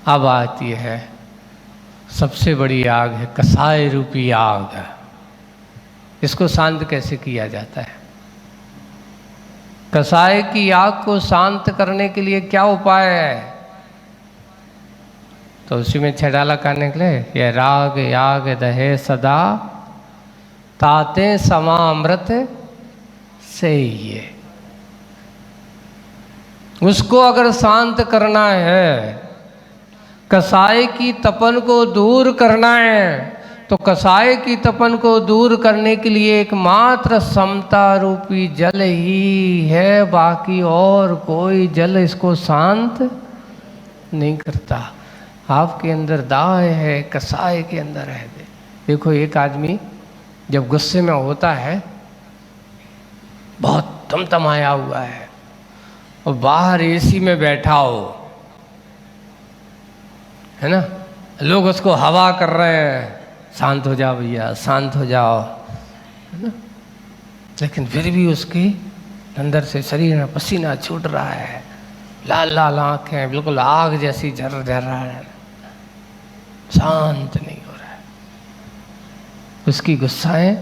अब आती है सबसे बड़ी आग, है कसाय रूपी आग। इसको शांत कैसे किया जाता है? कसाय की आग को शांत करने के लिए क्या उपाय है? तो उसी में छडाला का निकले, ये राग याग दहे सदा ताते समामृत से ये। उसको अगर शांत करना है, कसाय की तपन को दूर करना है, तो कसाय की तपन को दूर करने के लिए एकमात्र समता रूपी जल ही है, बाकी और कोई जल इसको शांत नहीं करता। आपके अंदर दाह है, कसाय के अंदर है। देखो एक आदमी जब गुस्से में होता है, बहुत तमतमाया हुआ है, और बाहर एसी में बैठा हो, है ना, लोग उसको हवा कर रहे हैं, शांत हो जाओ भैया, शांत हो जाओ, है ना, लेकिन फिर भी उसके अंदर से शरीर में पसीना छूट रहा है, लाल लाल आँखें, बिल्कुल आग जैसी झर रहा है, शांत नहीं हो रहा है। उसकी गुस्साएं,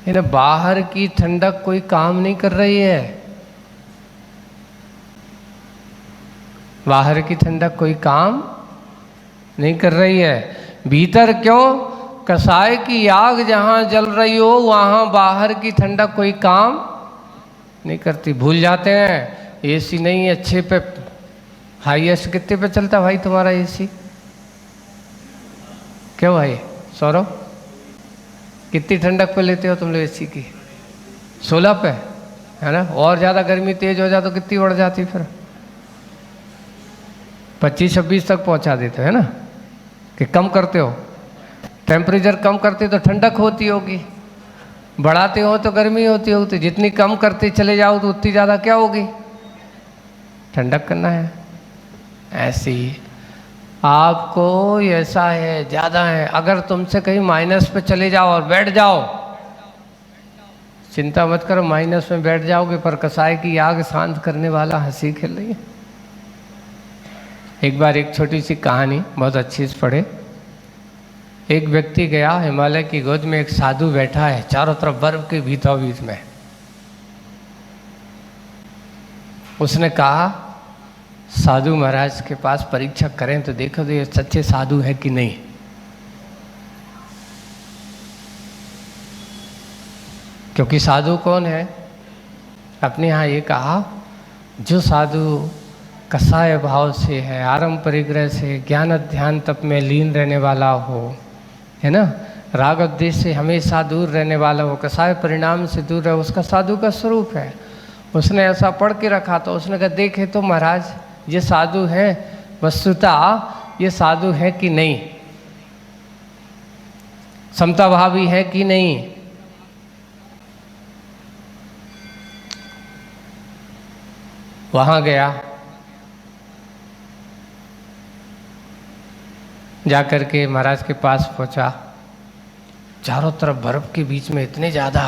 इन्हें बाहर की ठंडक कोई काम नहीं कर रही है, बाहर की ठंडक कोई काम नहीं कर रही है। भीतर क्यों? कसाय की आग जहाँ जल रही हो, वहाँ बाहर की ठंडक कोई काम नहीं करती। भूल जाते हैं एसी नहीं अच्छे पे, हाईएस्ट कितने पे चलता भाई तुम्हारा एसी? क्यों भाई सौरभ, कितनी ठंडक पे लेते हो तुम लोग एसी की? 16 पे, है ना। और ज़्यादा गर्मी तेज हो जाए तो कितनी बढ़ जाती फिर? 25-26 तक पहुंचा देते हो, है ना, कि कम करते हो? टेम्परेचर कम करते तो ठंडक होती होगी, बढ़ाते हो तो गर्मी होती होगी। तो जितनी कम करते चले जाओ तो उतनी ज़्यादा क्या होगी? ठंडक करना है। ऐसे ही आपको ऐसा है, ज़्यादा है, अगर तुमसे कहीं माइनस पे चले जाओ और बैठ जाओ, चिंता मत करो, माइनस में बैठ जाओगे, पर कसाय की आग शांत करने वाला हंसी खेल रही है। एक बार एक छोटी सी कहानी, बहुत अच्छी से पढ़े। एक व्यक्ति गया, हिमालय की गोद में एक साधु बैठा है, चारों तरफ बर्फ के बीचों बीच में। उसने कहा साधु महाराज के पास परीक्षा करें तो देखो तो ये सच्चे साधु है कि नहीं। क्योंकि साधु कौन है? अपने यहाँ ये कहा, जो साधु कसाय भाव से है, आरंभ परिग्रह से, ज्ञान ध्यान तप में लीन रहने वाला हो, है ना, राग उद्देश्य से हमेशा दूर रहने वाला हो, कसाय परिणाम से दूर रहे, उसका साधु का स्वरूप है। उसने ऐसा पढ़ के रखा। तो उसने कहा देखे तो महाराज ये साधु है, वस्तुतः ये साधु है कि नहीं, समता भावी है कि नहीं। वहां गया, जाकर के महाराज के पास पहुंचा। चारों तरफ बर्फ के बीच में इतने ज़्यादा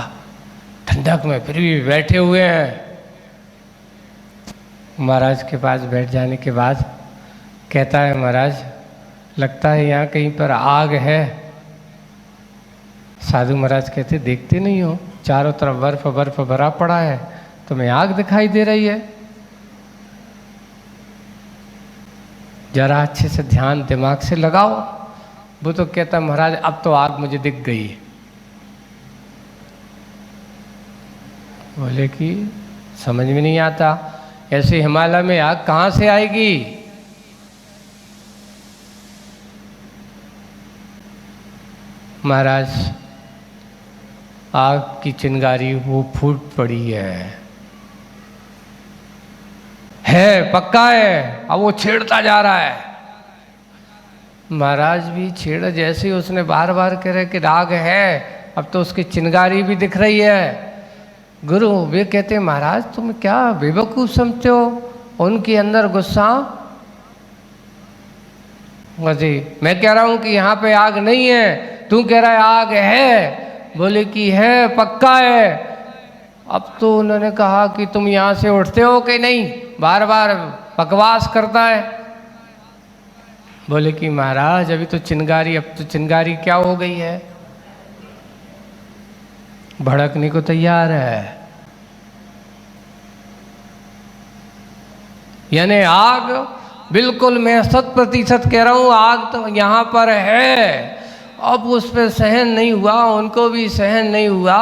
ठंडक में फिर भी बैठे हुए हैं। महाराज के पास बैठ जाने के बाद कहता है, महाराज लगता है यहाँ कहीं पर आग है। साधु महाराज कहते, देखते नहीं हो चारों तरफ बर्फ बर्फ भरा पड़ा है, तुम्हें आग दिखाई दे रही है? जरा अच्छे से ध्यान दिमाग से लगाओ। वो तो कहता, महाराज अब तो आग मुझे दिख गई। बोले कि समझ में नहीं आता, ऐसे हिमालय में आग कहाँ से आएगी? महाराज आग की चिंगारी वो फूट पड़ी है, पक्का है। अब वो छेड़ता जा रहा है। महाराज भी छेड़, जैसे ही उसने बार बार कह रहे कि आग है, अब तो उसकी चिंगारी भी दिख रही है। गुरु वे कहते, महाराज तुम क्या बेवकूफ़ समझते हो? उनके अंदर गुस्सा, जी मैं कह रहा हूं कि यहाँ पे आग नहीं है, तू कह रहा है आग है। बोले कि है, पक्का है। अब तो उन्होंने कहा कि तुम यहाँ से उठते हो कि नहीं? बार बार बकवास करता है। बोले कि महाराज अभी तो चिंगारी, अब तो चिंगारी क्या हो गई है, भड़कने को तैयार है। यानी आग, बिल्कुल मैं 100% कह रहा हूँ, आग तो यहाँ पर है। अब उस पर सहन नहीं हुआ, उनको भी सहन नहीं हुआ,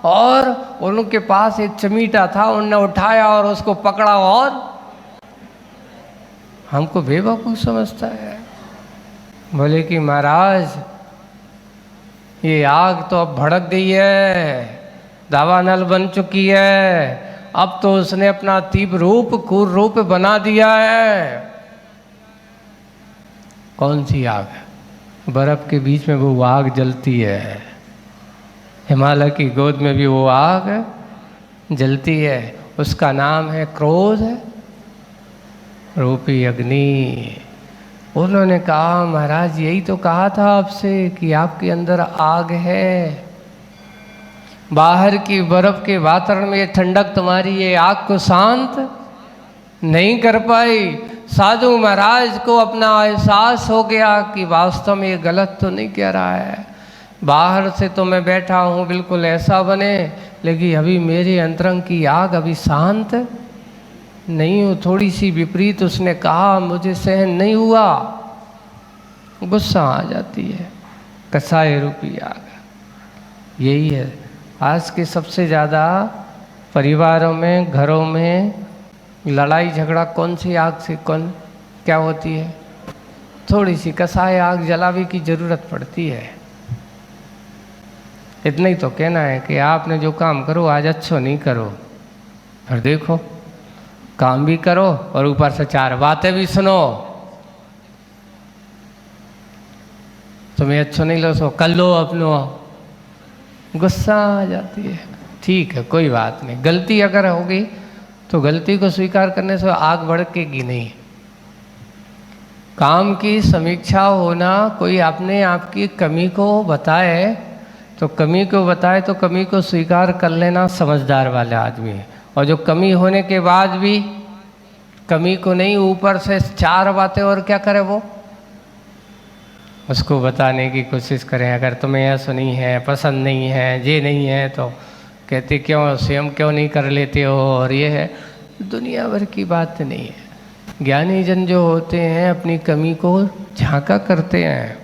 और उनके पास एक चमीटा था, उनने उठाया और उसको पकड़ा और हमको बेवकूफ़ समझता है। बोले कि महाराज ये आग तो अब भड़क गई है, दावानल बन चुकी है, अब तो उसने अपना तीव्र रूप, क्रूर रूप बना दिया है। कौन सी आग? बर्फ के बीच में वो आग जलती है, हिमालय की गोद में भी वो आग जलती है, उसका नाम है क्रोध रूपी अग्नि। उन्होंने कहा महाराज यही तो कहा था आपसे कि आपके अंदर आग है, बाहर की बर्फ के वातावरण में ये ठंडक तुम्हारी ये आग को शांत नहीं कर पाई। साधु महाराज को अपना एहसास हो गया कि वास्तव में ये गलत तो नहीं कह रहा है, बाहर से तो मैं बैठा हूँ बिल्कुल ऐसा बने, लेकिन अभी मेरे अंतरंग की आग अभी शांत नहीं हो, थोड़ी सी विपरीत उसने कहा, मुझे सहन नहीं हुआ, गुस्सा आ जाती है, कसाय रूपी आग। यही है आज के सबसे ज़्यादा परिवारों में, घरों में लड़ाई झगड़ा कौन सी आग से कौन क्या होती है? थोड़ी सी कसाय आग जलावे की ज़रूरत पड़ती है। इतना ही तो कहना है कि आपने जो काम करो आज अच्छो नहीं करो, फिर देखो काम भी करो और ऊपर से 4 बातें भी सुनो, तुम्हें अच्छो नहीं लो सो कर लो अपनो, गुस्सा आ जाती है। ठीक है कोई बात नहीं, गलती अगर होगी तो गलती को स्वीकार करने से आग भड़केगी नहीं। काम की समीक्षा होना, कोई आपने आपकी कमी को बताए तो कमी को बताए तो कमी को स्वीकार कर लेना समझदार वाले आदमी है। और जो कमी होने के बाद भी कमी को नहीं, ऊपर से 4 बातें और क्या करे, वो उसको बताने की कोशिश करें। अगर तुम्हें यह सुनी है, पसंद नहीं है, ये नहीं है, तो कहते क्यों स्वयं क्यों नहीं कर लेते हो, और ये है, दुनिया भर की बात नहीं है। ज्ञानी जन जो होते हैं अपनी कमी को झांका करते हैं,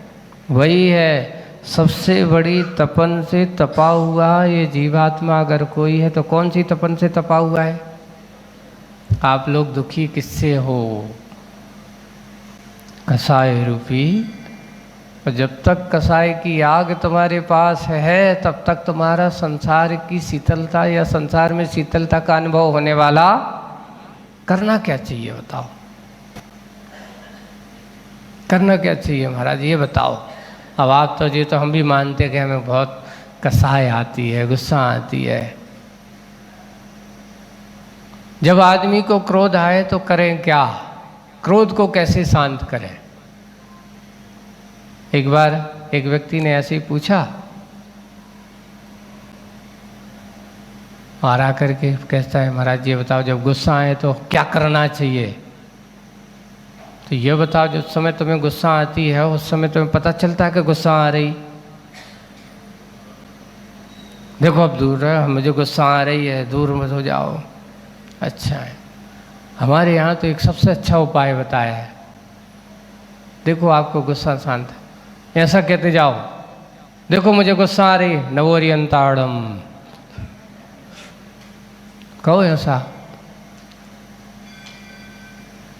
वही है सबसे बड़ी तपन से तपा हुआ ये जीवात्मा अगर कोई है तो कौन सी तपन से तपा हुआ है? आप लोग दुखी किससे हो? कसाय रूपी। और जब तक कसाय की आग तुम्हारे पास है तब तक तुम्हारा संसार की शीतलता या संसार में शीतलता का अनुभव होने वाला। करना क्या चाहिए बताओ, करना क्या चाहिए महाराज ये बताओ। अब आप तो जी तो हम भी मानते कि हमें बहुत कसाय आती है, गुस्सा आती है। जब आदमी को क्रोध आए तो करें क्या, क्रोध को कैसे शांत करें? एक बार एक व्यक्ति ने ऐसे ही पूछा और आकर के कहता है महाराज ये बताओ जब गुस्सा आए तो क्या करना चाहिए? तो ये बताओ जिस समय तुम्हें गुस्सा आती है उस समय तुम्हें पता चलता है कि गुस्सा आ रही? देखो अब दूर है, मुझे गुस्सा आ रही है, दूर मत हो जाओ। अच्छा है, हमारे यहाँ तो एक सबसे अच्छा उपाय बताया है, देखो आपको गुस्सा शांत है, ऐसा कहते जाओ, देखो मुझे गुस्सा आ रही, नवोरियंताड़म कहो ऐसा।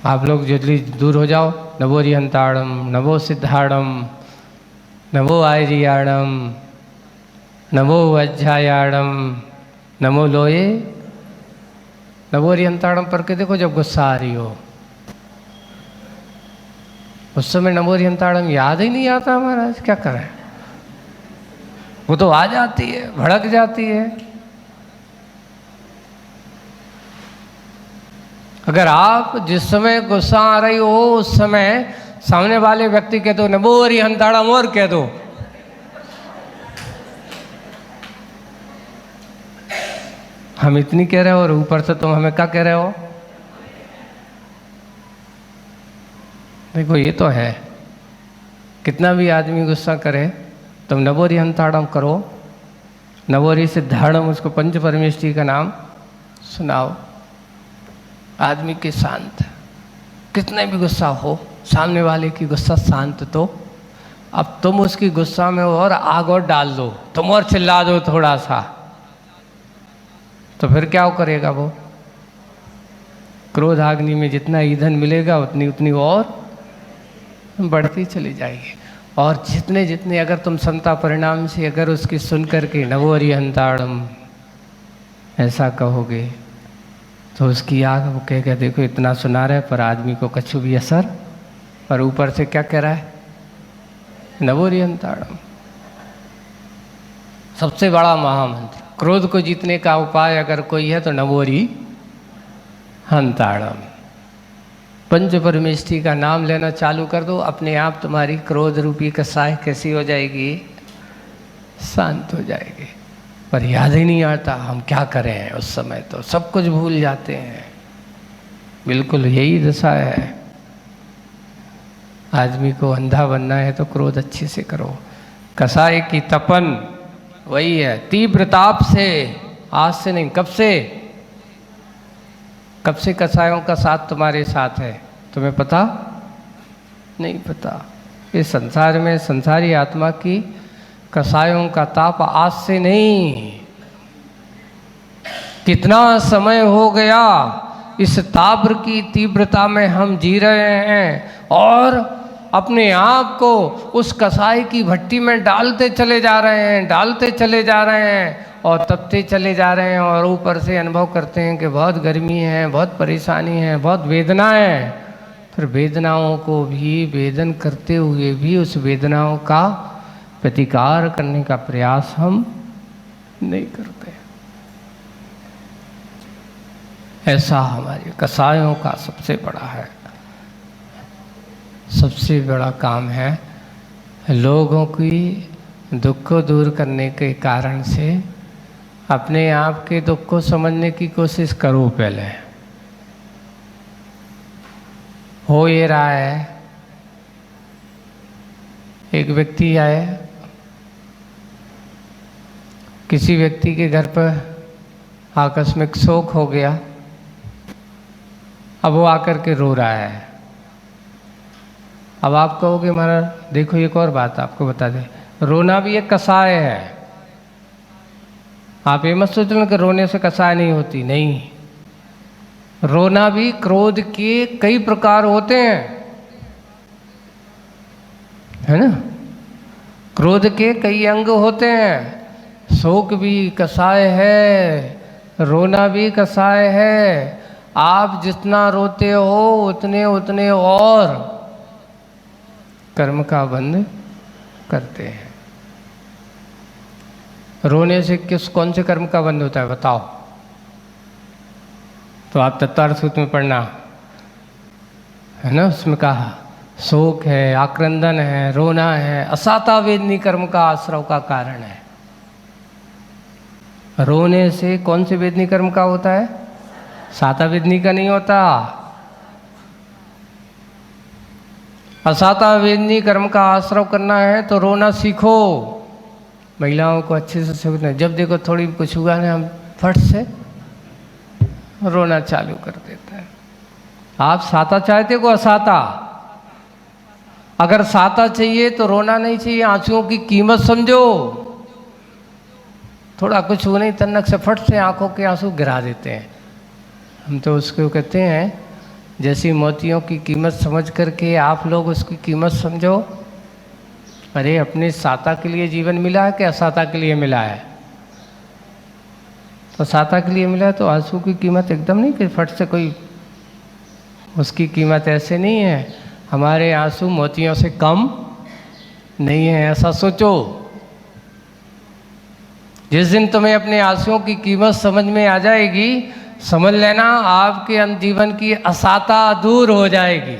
आप लोग जल्दी दूर हो जाओ, नवोरियंताड़म, नवो सिद्धाड़म, नमो आयरियाणम, नमो वज्जायाणम, नमो लोये। नवोरियंताड़म पढ़ के देखो जब गुस्सा आ रही हो। उस समय नवोरियंताड़म याद ही नहीं आता महाराज, क्या करें? वो तो आ जाती है, भड़क जाती है। अगर आप जिस समय गुस्सा आ रही हो उस समय सामने वाले व्यक्ति कह दो नवोरियंताड़म और कह दो, हम इतनी कह रहे हो और ऊपर से तुम हमें क्या कह रहे हो? देखो ये तो है, कितना भी आदमी गुस्सा करे तुम नवोरी हंताड़म करो, नवोरी से धारणम, उसको पंच परमेष्ठी का नाम सुनाओ, आदमी के शांत। कितने भी गुस्सा हो, सामने वाले की गुस्सा शांत, तो अब तुम उसकी गुस्सा में और आग और डाल दो, तुम और चिल्ला दो थोड़ा सा, तो फिर क्या करेगा वो? क्रोध आग्नि में जितना ईंधन मिलेगा उतनी उतनी और बढ़ती चली जाएगी। और जितने जितने अगर तुम समता परिणाम से अगर उसकी सुन करके नवोरी हंताड़म ऐसा कहोगे तो उसकी आग वो कहेगा देखो इतना सुना रहा है पर आदमी को कछु भी असर, और ऊपर से क्या कह रहा है? नवोरी हंताड़म। सबसे बड़ा महामंत्र क्रोध को जीतने का उपाय अगर कोई है तो नवोरी हंताड़म। पंच परमेष्ठी का नाम लेना चालू कर दो, अपने आप तुम्हारी क्रोध रूपी कसाय कैसी हो जाएगी? शांत हो जाएगी। पर याद ही नहीं आता हम क्या करें उस समय, तो सब कुछ भूल जाते हैं। बिल्कुल यही दशा है। आदमी को अंधा बनना है तो क्रोध अच्छे से करो। कसाय की तपन वही है, तीव्र ताप से, आज से नहीं, कब से? कब से कसायों का साथ तुम्हारे साथ है? तुम्हें पता नहीं? पता। इस संसार में संसारी आत्मा की कसायों का ताप आज से नहीं, कितना समय हो गया इस ताप की तीव्रता में हम जी रहे हैं और अपने आप को उस कसाई की भट्टी में डालते चले जा रहे हैं, डालते चले जा रहे हैं और तपते चले जा रहे हैं, और ऊपर से अनुभव करते हैं कि बहुत गर्मी है, बहुत परेशानी है, बहुत वेदना है। फिर वेदनाओं को भी वेदन करते हुए भी उस वेदनाओं का प्रतिकार करने का प्रयास हम नहीं करते। ऐसा हमारे कसायों का सबसे बड़ा है, सबसे बड़ा काम है। लोगों की दुख को दूर करने के कारण से अपने आप के दुख को समझने की कोशिश करो। पहले हो ये रहा है, एक व्यक्ति आए, किसी व्यक्ति के घर पर आकस्मिक शोक हो गया, अब वो आकर के रो रहा है। अब आप कहोगे महाराज देखो एक और बात आपको बता दें, रोना भी एक कसाय है। आप ये मत सोचना कि रोने से कसाय नहीं होती, नहीं, रोना भी क्रोध के कई प्रकार होते हैं, है ना? क्रोध के कई अंग होते हैं। शोक भी कसाय है, रोना भी कसाय है। आप जितना रोते हो उतने उतने और कर्म का बंध करते हैं। रोने से कौन से कर्म का बंध होता है बताओ? तो आप तत्वार्थ सूत्र में पढ़ना, है ना, उसमें कहा शोक है, आक्रंदन है, रोना है, असाता वेदनी कर्म का आश्रव का कारण है। रोने से कौन से वेदनी कर्म का होता है? साता वेदनी का नहीं होता। असाता वेदनी कर्म का आश्रव करना है तो रोना सीखो। महिलाओं को अच्छे से सीखना, जब देखो थोड़ी कुछ हुआ ना हम फट से रोना चालू कर देते हैं। आप साता चाहते हो असाता? अगर साता चाहिए तो रोना नहीं चाहिए, आंसुओं की कीमत समझो। थोड़ा कुछ हो नहीं तन्नक से फट से आंखों के आंसू गिरा देते हैं। हम तो उसको कहते हैं जैसी मोतियों की कीमत समझ करके आप लोग उसकी कीमत समझो। अरे अपने साता के लिए जीवन मिला है कि असाता के लिए मिला है? तो साता के लिए मिला है तो आंसू की कीमत एकदम नहीं कि फट से कोई, उसकी कीमत ऐसे नहीं है। हमारे आंसू मोतियों से कम नहीं है, ऐसा सोचो। जिस दिन तुम्हें अपने आंसुओं की कीमत समझ में आ जाएगी, समझ लेना आपके जीवन की असाता दूर हो जाएगी।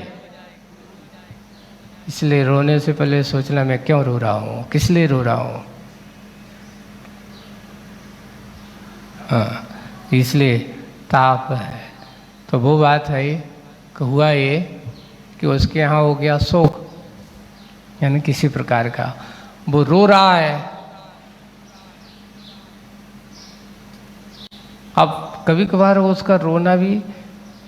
इसलिए रोने से पहले सोचना मैं क्यों रो रहा हूँ, किस लिए रो रहा हूँ। हाँ, इसलिए ताप है। तो वो बात है कि हुआ ये कि उसके यहाँ हो गया शोक। यानी किसी प्रकार का, वो रो रहा है। अब कभी कभार उसका रोना भी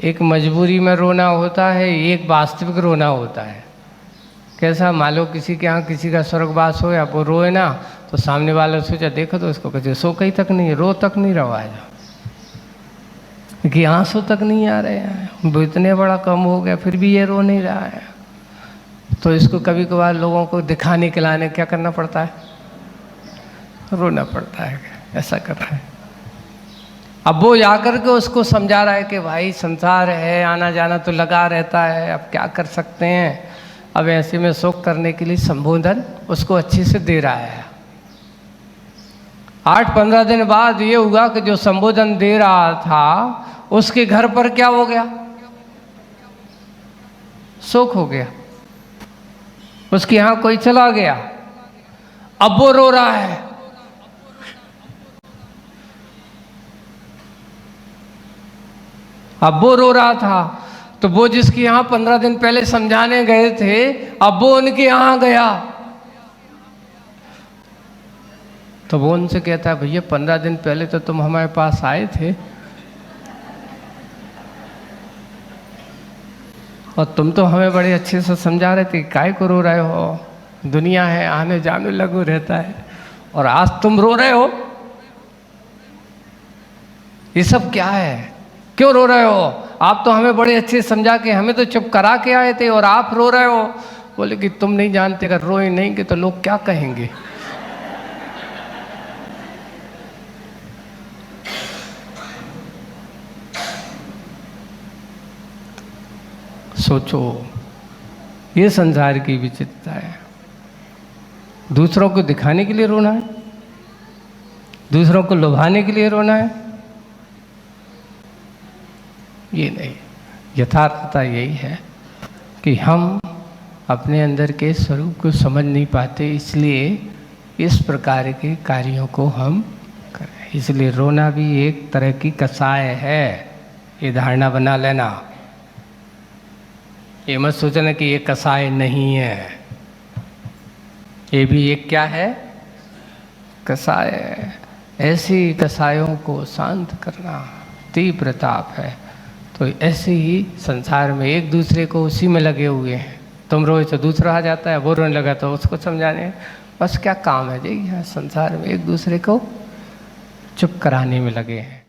एक मजबूरी में रोना होता है, एक वास्तविक रोना होता है। कैसा, मान लो किसी के यहाँ किसी का स्वर्गवास हो या वो रोए ना, तो सामने वाला सोचा देखो तो इसको कहते सो कहीं तक नहीं, रो तक नहीं रहा है, कि आंसू तक नहीं आ रहे हैं, वो इतने बड़ा कम हो गया फिर भी ये रो नहीं रहा है। तो इसको कभी कभार लोगों को दिखाने के लाने क्या करना पड़ता है, रोना पड़ता है, ऐसा कर रहा है। अब वो जाकर के उसको समझा रहा है कि भाई संसार है, आना जाना तो लगा रहता है, अब क्या कर सकते हैं। अब ऐसे में शोक करने के लिए संबोधन उसको अच्छे से दे रहा है। 8-15 दिन बाद ये हुआ कि जो संबोधन दे रहा था उसके घर पर क्या हो गया, शोक हो गया, उसके यहां कोई चला गया। अब वो रो रहा है। अब वो रो रहा था तो वो जिसके यहां 15 दिन पहले समझाने गए थे, अब वो उनके यहां गया। तो वो उनसे कहता है भैया 15 दिन पहले तो तुम हमारे पास आए थे और तुम तो हमें बड़े अच्छे से समझा रहे थे, काय को रो रहे हो, दुनिया है आने जाने लगू रहता है, और आज तुम रो रहे हो, ये सब क्या है, क्यों रो रहे हो? आप तो हमें बड़े अच्छे से समझा के हमें तो चुप करा के आए थे और आप रो रहे हो। बोले कि तुम नहीं जानते, अगर रोए नहीं कि तो लोग क्या कहेंगे। सोचो, ये संसार की विचित्रता है। दूसरों को दिखाने के लिए रोना है, दूसरों को लुभाने के लिए रोना है, ये नहीं। यथार्थता यही है कि हम अपने अंदर के स्वरूप को समझ नहीं पाते, इसलिए इस प्रकार के कार्यों को हम करें। इसलिए रोना भी एक तरह की कसाय है, ये धारणा बना लेना। ये मत सोचना कि ये कसाय नहीं है, ये भी एक क्या है, कसाय है। ऐसी कसायों को शांत करना तीव्रताप है। तो ऐसे ही संसार में एक दूसरे को उसी में लगे हुए हैं। तुम रोए तो दूसरा आ जाता है, वो रोने लगा तो उसको समझाने, बस क्या काम है जी, संसार में एक दूसरे को चुप कराने में लगे हैं।